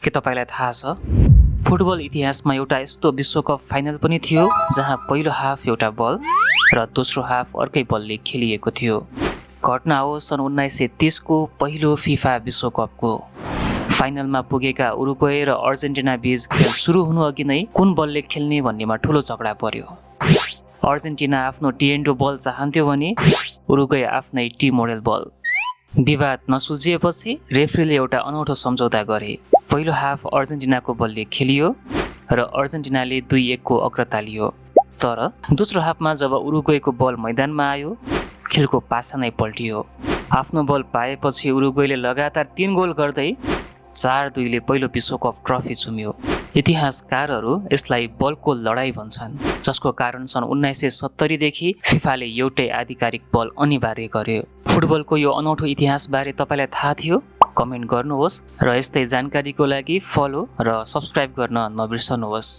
के तपाईलाई थाहा छ फुटबल इतिहासमा एउटा यस्तो विश्वकप फाइनल पनि थियो जहाँ पहिलो हाफ एउटा बल र दोस्रो हाफ अर्कै बलले खेलिएको थियो। घटना हो सन् 1930 को पहिलो फिफा विश्वकपको। फाइनलमा पुगेका उरुग्वे र अर्जेन्टिना बीच खेल सुरु हुनु अघि नै कुन बलले खेल्ने भन्नेमा ठूलो झगडा पर्यो। अर्जेन्टिना आफ्नो टिएन्डो बल चाहन्थ्यो भने उरुग्वे आफ्नै टी मोडेल बल। विवाद नसुल्झिएपछि रेफ्रीले एउटा अनौठो सम्झौता गरे। पहिलो हाफ अर्जेन्टिनाको बलले खेलियो र अर्जेन्टिनाले 2-1 को अग्रता लियो। तर दोस्रो हाफमा जब उरुग्वेको बल मैदानमा आयो खेलको पासा नै पल्टियो। आफ्नो बल पाएपछि उरुग्वेले लगातार 3 गोल गर्दै 4-2 ले पहिलो विश्वकप ट्रफी चुम्यो। इतिहासकारहरू यसलाई बलको लडाई भन्छन्, जसको कारण सन् 1970 देखि फिफाले एउटै आधिकारिक बल अनिवार्य गर्यो। फुटबलको यो अनौठो इतिहासबारे तपाईलाई थाहा थियो? कमेन्ट गर्नुहोस् र यस्तै जानकारीको लागि फलो र सब्स्क्राइब गर्न नबिर्सनुहोस्।